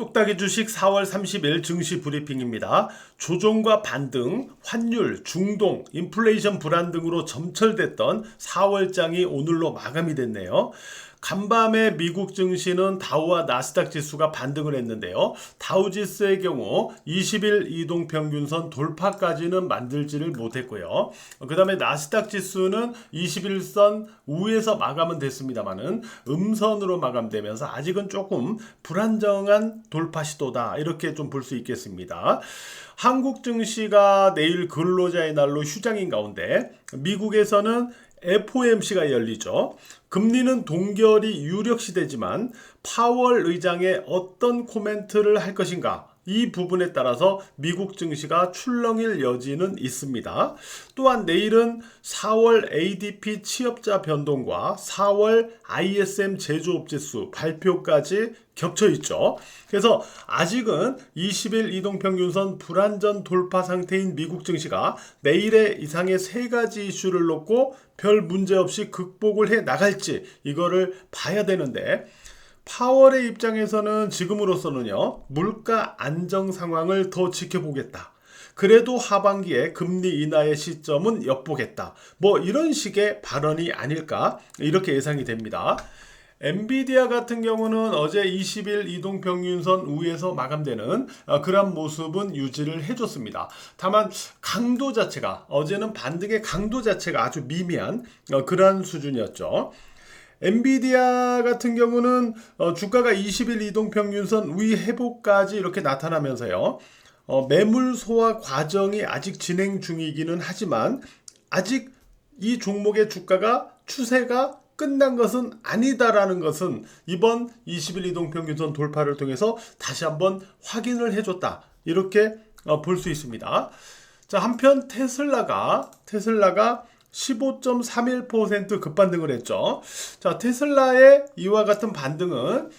똑딱이 주식 4월 30일 증시 브리핑입니다. 조정과 반등, 환율, 중동, 인플레이션 불안 등으로 점철됐던 4월장이 오늘로 마감이 됐네요. 간밤에 미국 증시는 다우와 나스닥 지수가 반등을 했는데요. 다우지수의 경우 20일 이동평균선 돌파까지는 만들지를 못했고요. 그 다음에 나스닥 지수는 21선 우에서 마감은 됐습니다만은 음선으로 마감되면서 아직은 조금 불안정한 돌파 시도다, 이렇게 좀 볼 수 있겠습니다. 한국 증시가 내일 근로자의 날로 휴장인 가운데 미국에서는 FOMC가 열리죠. 금리는 동결이 유력 시대지만 파월 의장의 어떤 코멘트를 할 것인가, 이 부분에 따라서 미국 증시가 출렁일 여지는 있습니다. 또한 내일은 4월 ADP 취업자 변동과 4월 ISM 제조업 지수 발표까지 겹쳐 있죠. 그래서 아직은 20일 이동평균선 불안전 돌파 상태인 미국 증시가 내일의 이상의 세 가지 이슈를 놓고 별 문제 없이 극복을 해 나갈지, 이거를 봐야 되는데, 파월의 입장에서는 지금으로서는요, 물가 안정 상황을 더 지켜보겠다, 그래도 하반기에 금리 인하의 시점은 엿보겠다, 뭐 이런 식의 발언이 아닐까, 이렇게 예상이 됩니다. 엔비디아 같은 경우는 어제 20일 이동평균선 우에서 마감되는 그런 모습은 유지를 해줬습니다. 다만 강도 자체가, 어제는 반등의 강도 자체가 아주 미미한 그런 수준이었죠. 엔비디아 같은 경우는 주가가 20일 이동평균선 위 회복까지 이렇게 나타나면서요, 매물 소화 과정이 아직 진행 중이기는 하지만 아직 이 종목의 주가가 추세가 끝난 것은 아니다라는 것은 이번 20일 이동평균선 돌파를 통해서 다시 한번 확인을 해줬다, 이렇게 볼 수 있습니다. 자, 한편 테슬라가 15.31% 급반등을 했죠. 자, 테슬라의 이와 같은 반등은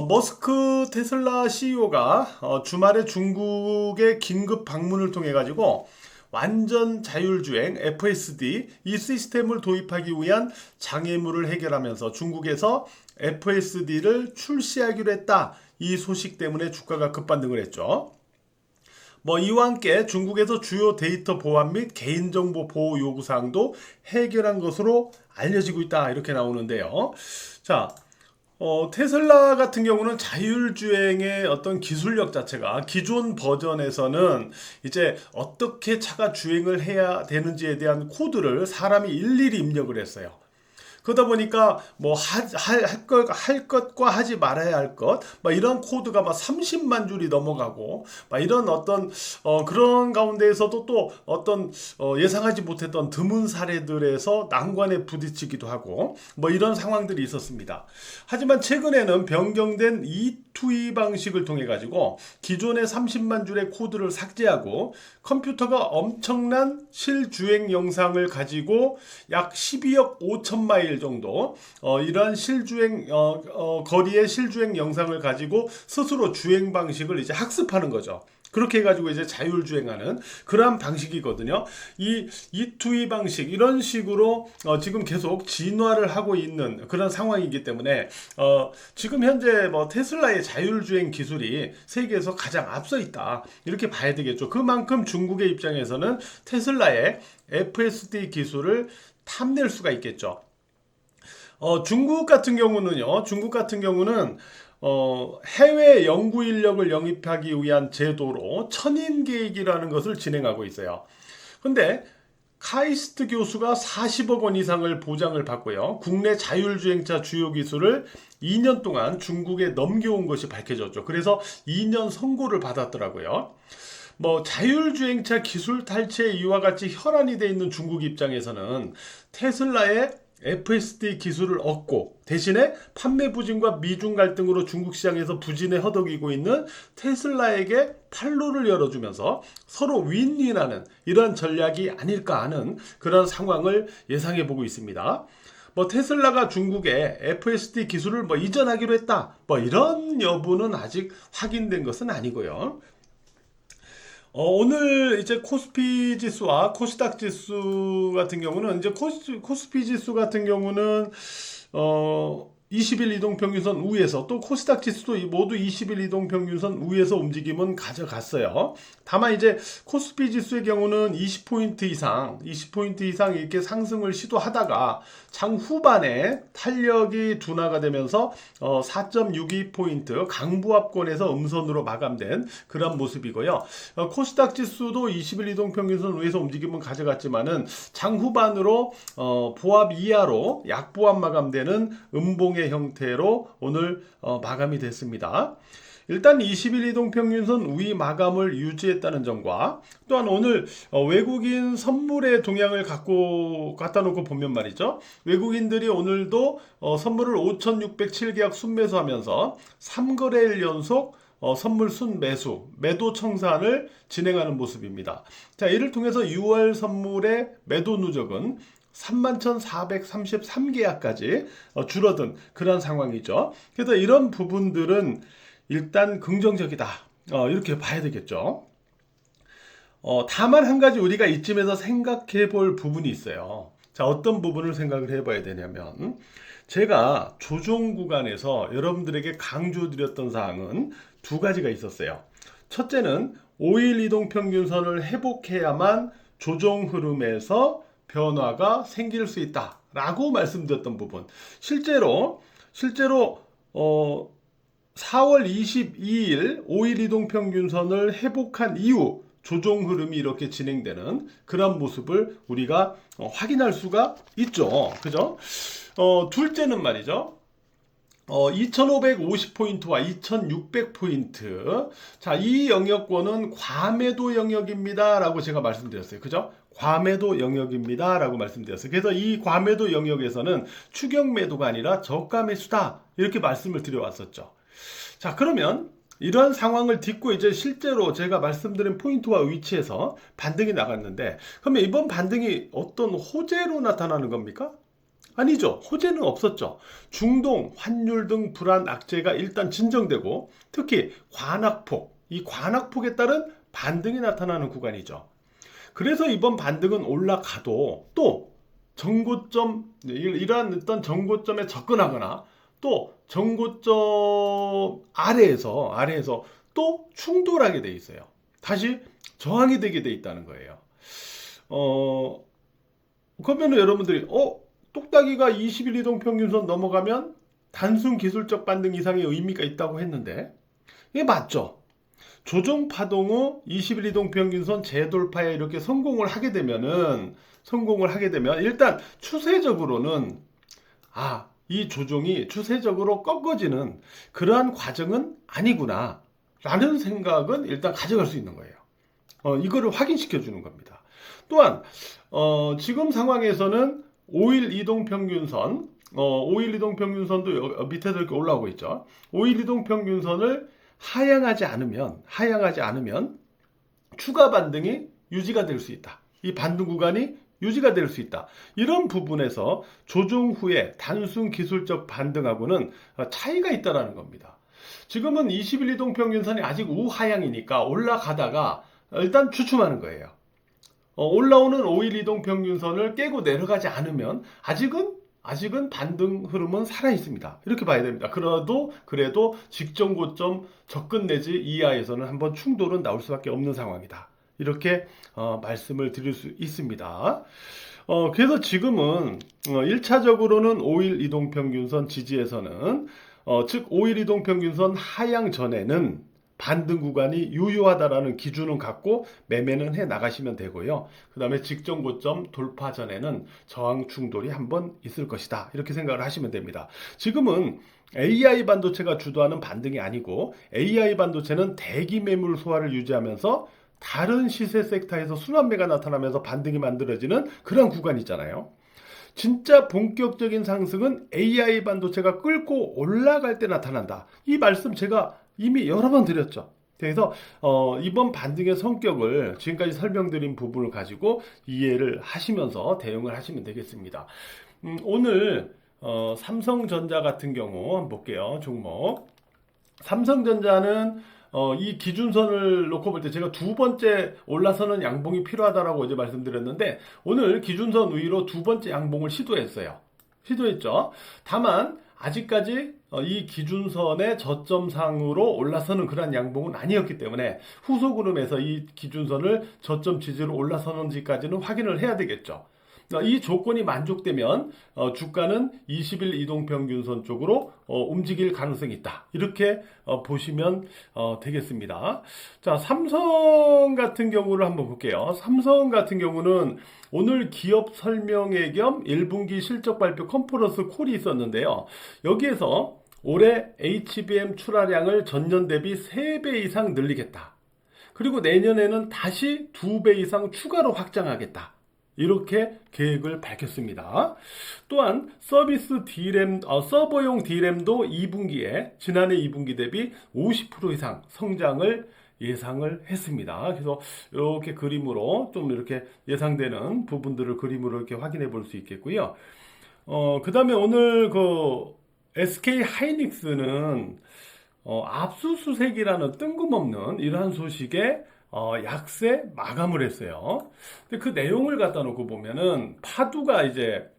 머스크 테슬라 CEO가 주말에 중국의 긴급 방문을 통해 가지고 완전 자율주행 FSD 이 시스템을 도입하기 위한 장애물을 해결하면서 중국에서 FSD를 출시하기로 했다, 이 소식 때문에 주가가 급반등을 했죠. 이와 함께 중국에서 주요 데이터 보안 및 개인정보 보호 요구사항도 해결한 것으로 알려지고 있다, 이렇게 나오는데요. 자, 테슬라 같은 경우는 자율주행의 어떤 기술력 자체가 기존 버전에서는 이제 어떻게 차가 주행을 해야 되는지에 대한 코드를 사람이 일일이 입력을 했어요. 그러다 보니까 할 것과 하지 말아야 할 것, 이런 코드가 30만 줄이 넘어가고, 이런 어떤 그런 가운데에서도 또 어떤 예상하지 못했던 드문 사례들에서 난관에 부딪히기도 하고, 이런 상황들이 있었습니다. 하지만 최근에는 변경된 E2E 방식을 통해 가지고 기존의 30만 줄의 코드를 삭제하고 컴퓨터가 엄청난 실주행 영상을 가지고 약 12억 5천 마일 정도 이런 실주행 거리의 실주행 영상을 가지고 스스로 주행 방식을 이제 학습하는 거죠. 그렇게 해가지고 이제 자율주행하는 그러한 방식이거든요. 이 E2E 방식, 이런 식으로 지금 계속 진화를 하고 있는 그런 상황이기 때문에 지금 현재 테슬라의 자율주행 기술이 세계에서 가장 앞서 있다, 이렇게 봐야 되겠죠. 그만큼 중국의 입장에서는 테슬라의 FSD 기술을 탐낼 수가 있겠죠. 중국 같은 경우는 해외 연구 인력을 영입하기 위한 제도로 천인 계획이라는 것을 진행하고 있어요. 근데 카이스트 교수가 40억 원 이상을 보장을 받고요, 국내 자율주행차 주요 기술을 2년 동안 중국에 넘겨온 것이 밝혀졌죠. 그래서 2년 선고를 받았더라고요. 자율주행차 기술 탈취에 이와 같이 혈안이 돼 있는 중국 입장에서는 테슬라의 FSD 기술을 얻고 대신에 판매 부진과 미중 갈등으로 중국 시장에서 부진에 허덕이고 있는 테슬라에게 판로를 열어주면서 서로 윈윈하는 이런 전략이 아닐까 하는 그런 상황을 예상해 보고 있습니다. 테슬라가 중국에 FSD 기술을 이전하기로 했다, 이런 여부는 아직 확인된 것은 아니고요. 오늘 이제 코스피 지수와 코스닥 지수 같은 경우는, 이제 코스피 지수 같은 경우는 20일 이동평균선 우위에서, 또 코스닥 지수도 모두 20일 이동평균선 우위에서 움직임은 가져갔어요. 다만 이제 코스피 지수의 경우는 20포인트 이상 이렇게 상승을 시도하다가 장 후반에 탄력이 둔화가 되면서 4.62포인트 강보합권에서 음선으로 마감된 그런 모습이고요. 코스닥 지수도 20일 이동평균선 우위에서 움직임은 가져갔지만은 장 후반으로 보합 이하로 약보합 마감되는 음봉의 형태로 오늘 마감이 됐습니다. 일단 20일 이동평균선 우위 마감을 유지했다는 점과, 또한 오늘 외국인 선물의 동향을 갖다 놓고 보면 말이죠. 외국인들이 오늘도 선물을 5,607계약 순매수하면서 3거래일 연속 선물 순매수, 매도 청산을 진행하는 모습입니다. 자, 이를 통해서 6월 선물의 매도 누적은 31,433계약까지 줄어든 그런 상황이죠. 그래서 이런 부분들은 일단 긍정적이다, 이렇게 봐야 되겠죠. 다만 한 가지 우리가 이쯤에서 생각해 볼 부분이 있어요. 자, 어떤 부분을 생각을 해봐야 되냐면, 제가 조정 구간에서 여러분들에게 강조드렸던 사항은 두 가지가 있었어요. 첫째는 5일 이동평균선을 회복해야만 조정 흐름에서 변화가 생길 수 있다 라고 말씀드렸던 부분, 실제로 4월 22일 5일 이동평균선을 회복한 이후 조정 흐름이 이렇게 진행되는 그런 모습을 우리가 확인할 수가 있죠. 그죠? 둘째는 말이죠. 2550포인트와 2600포인트. 자, 이 영역권은 과매도 영역입니다 라고 제가 말씀드렸어요. 그죠? 과매도 영역입니다 라고 말씀드렸어요. 그래서 이 과매도 영역에서는 추격 매도가 아니라 저가 매수다, 이렇게 말씀을 드려왔었죠. 자, 그러면 이러한 상황을 딛고 이제 실제로 제가 말씀드린 포인트와 위치에서 반등이 나갔는데, 그러면 이번 반등이 어떤 호재로 나타나는 겁니까? 아니죠. 호재는 없었죠. 중동, 환율 등 불안 악재가 일단 진정되고, 특히 관악폭, 이 관악폭에 따른 반등이 나타나는 구간이죠. 그래서 이번 반등은 올라가도 또 정고점, 이러한 어떤 정고점에 접근하거나 또 정고점 아래에서 또 충돌하게 돼 있어요. 다시 저항이 되게 돼 있다는 거예요. 그러면 여러분들이 똑딱이가 20일 이동평균선 넘어가면 단순 기술적 반등 이상의 의미가 있다고 했는데, 이게 맞죠? 조정 파동 후 20일 이동평균선 재돌파에 이렇게 성공을 하게 되면 일단 추세적으로는 이 조정이 추세적으로 꺾어지는 그러한 과정은 아니구나 라는 생각은 일단 가져갈 수 있는 거예요. 이거를 확인시켜 주는 겁니다. 또한 지금 상황에서는 5일 이동평균선도 밑에서 이렇게 올라오고 있죠. 5일 이동평균선을 하향하지 않으면 추가 반등이 유지가 될 수 있다. 이 반등 구간이 유지가 될 수 있다. 이런 부분에서 조정 후에 단순 기술적 반등하고는 차이가 있다는 겁니다. 지금은 20일 이동평균선이 아직 우하향이니까 올라가다가 일단 주춤하는 거예요. 올라오는 5일 이동평균선을 깨고 내려가지 않으면 아직은 반등 흐름은 살아있습니다. 이렇게 봐야 됩니다. 그래도 직전 고점 접근 내지 이하에서는 한번 충돌은 나올 수밖에 없는 상황이다. 이렇게 말씀을 드릴 수 있습니다. 그래서 지금은 1차적으로는 5일 이동평균선 지지에서는 즉 5일 이동평균선 하향 전에는 반등 구간이 유효하다라는 기준을 갖고 매매는 해 나가시면 되고요. 그 다음에 직전 고점 돌파 전에는 저항 충돌이 한번 있을 것이다, 이렇게 생각을 하시면 됩니다. 지금은 AI 반도체가 주도하는 반등이 아니고, AI 반도체는 대기 매물 소화를 유지하면서 다른 시세 섹터에서 순환매가 나타나면서 반등이 만들어지는 그런 구간이잖아요. 진짜 본격적인 상승은 AI 반도체가 끌고 올라갈 때 나타난다. 이 말씀 제가 이미 여러 번 드렸죠. 그래서 이번 반등의 성격을 지금까지 설명드린 부분을 가지고 이해를 하시면서 대응을 하시면 되겠습니다. 오늘 삼성전자 같은 경우 한번 볼게요. 종목. 삼성전자는 이 기준선을 놓고 볼 때 제가 두 번째 올라서는 양봉이 필요하다라고 어제 말씀드렸는데, 오늘 기준선 위로 두 번째 양봉을 시도했죠. 다만 아직까지 이 기준선의 저점상으로 올라서는 그런 양봉은 아니었기 때문에 후속 흐름에서 이 기준선을 저점 지지로 올라서는지까지는 확인을 해야 되겠죠. 이 조건이 만족되면 주가는 20일 이동평균선 쪽으로 움직일 가능성이 있다. 이렇게 보시면 되겠습니다. 자, 삼성 같은 경우를 한번 볼게요. 삼성 같은 경우는 오늘 기업 설명회 겸 1분기 실적 발표 컨퍼런스 콜이 있었는데요. 여기에서 올해 HBM 출하량을 전년 대비 3배 이상 늘리겠다. 그리고 내년에는 다시 2배 이상 추가로 확장하겠다. 이렇게 계획을 밝혔습니다. 또한 서비스 D램, 서버용 D램도 2분기에 지난해 2분기 대비 50% 이상 성장을 예상을 했습니다. 그래서 이렇게 그림으로 좀 이렇게 예상되는 부분들을 그림으로 이렇게 확인해 볼 수 있겠고요. 그 다음에 오늘 그 SK 하이닉스는 압수수색이라는 뜬금없는 이러한 소식에 약세 마감을 했어요. 근데 그 내용을 갖다 놓고 보면은 파두가 이제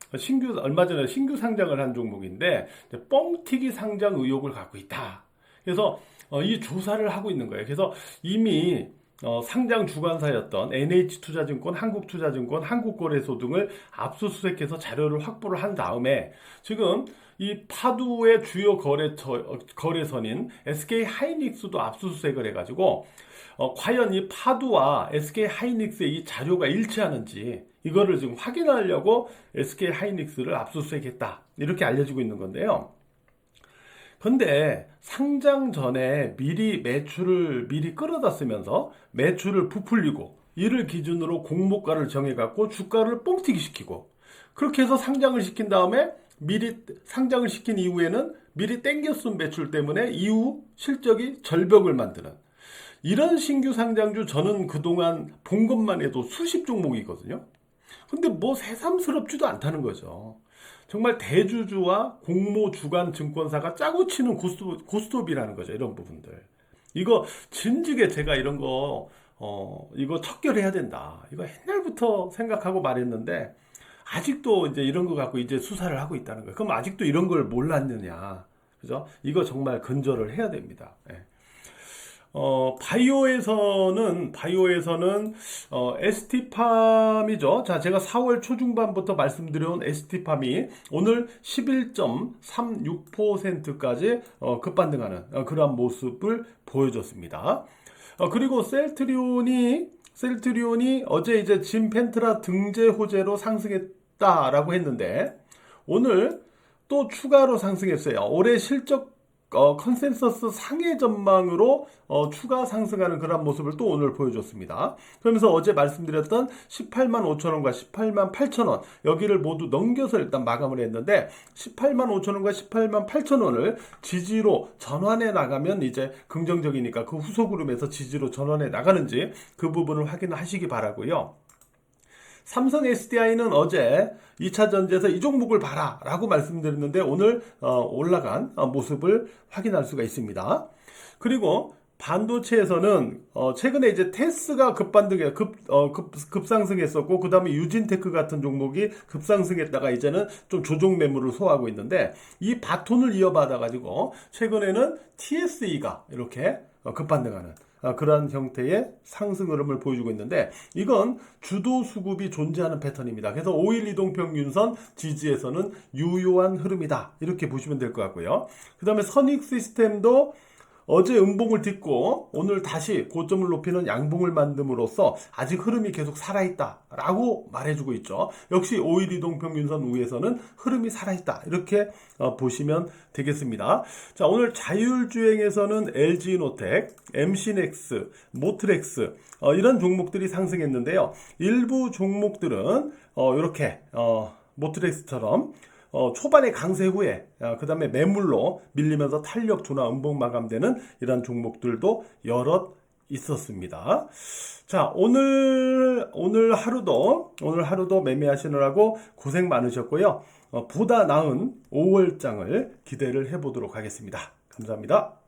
얼마 전에 신규 상장을 한 종목인데 뻥튀기 상장 의혹을 갖고 있다. 그래서 이 조사를 하고 있는 거예요. 그래서 이미 상장 주관사였던 NH투자증권, 한국투자증권, 한국거래소 등을 압수수색해서 자료를 확보를 한 다음에 지금 이 파두의 주요 거래선인 SK 하이닉스도 압수수색을 해가지고 과연 이 파두와 SK 하이닉스의 이 자료가 일치하는지 이거를 지금 확인하려고 SK 하이닉스를 압수수색했다. 이렇게 알려지고 있는 건데요. 근데 상장 전에 미리 매출을 미리 끌어다 쓰면서 매출을 부풀리고 이를 기준으로 공모가를 정해갖고 주가를 뻥튀기 시키고 그렇게 해서 상장을 시킨 다음에 미리 상장을 시킨 이후에는 미리 땡겨 쓴 매출 때문에 이후 실적이 절벽을 만드는 이런 신규 상장주 저는 그동안 본 것만 해도 수십 종목이거든요. 근데 뭐 새삼스럽지도 않다는 거죠. 정말 대주주와 공모 주간 증권사가 짜고 치는 고스톱이라는 거죠. 이런 부분들. 이거 진즉에 제가 이런 거 이거 척결해야 된다. 이거 옛날부터 생각하고 말했는데 아직도 이제 이런 거 갖고 이제 수사를 하고 있다는 거예요. 그럼 아직도 이런 걸 몰랐느냐. 그죠? 이거 정말 근절을 해야 됩니다. 예. 바이오에서는 ST팜이죠. 자, 제가 4월 초중반부터 말씀드려온 ST팜이 오늘 11.36%까지 급반등하는 그러한 모습을 보여줬습니다. 그리고 셀트리온이 어제 이제 진펜트라 등재 호재로 상승했다라고 했는데 오늘 또 추가로 상승했어요. 올해 실적 컨센서스 상해 전망으로 추가 상승하는 그런 모습을 또 오늘 보여줬습니다. 그러면서 어제 말씀드렸던 18만 5천원과 18만 8천원 여기를 모두 넘겨서 일단 마감을 했는데 18만 5천원과 18만 8천원을 지지로 전환해 나가면 이제 긍정적이니까 그 후속 흐름에서 지지로 전환해 나가는지 그 부분을 확인하시기 바라고요. 삼성 SDI는 어제 2차 전지에서 이 종목을 봐라 라고 말씀드렸는데 오늘 올라간 모습을 확인할 수가 있습니다. 그리고 반도체에서는 최근에 이제 테스가 급상승했었고 그 다음에 유진테크 같은 종목이 급상승했다가 이제는 좀 조정 매물을 소화하고 있는데 이 바톤을 이어받아 가지고 최근에는 TSE가 이렇게 급반등하는 그러한 형태의 상승 흐름을 보여주고 있는데 이건 주도 수급이 존재하는 패턴입니다. 그래서 5일 이동평균선 지지에서는 유효한 흐름이다. 이렇게 보시면 될 것 같고요. 그 다음에 선익 시스템도 어제 음봉을 딛고 오늘 다시 고점을 높이는 양봉을 만듦으로써 아직 흐름이 계속 살아있다라고 말해주고 있죠. 역시 5일 이동평균선 위에서는 흐름이 살아있다. 이렇게 보시면 되겠습니다. 자, 오늘 자율주행에서는 LG노텍, MC넥스, 모트렉스 이런 종목들이 상승했는데요. 일부 종목들은 이렇게 모트렉스처럼 초반에 강세 후에 그 다음에 매물로 밀리면서 탄력 둔화 음봉 마감되는 이런 종목들도 여럿 있었습니다. 자, 오늘 하루도 매매하시느라고 고생 많으셨고요. 보다 나은 5월장을 기대를 해보도록 하겠습니다. 감사합니다.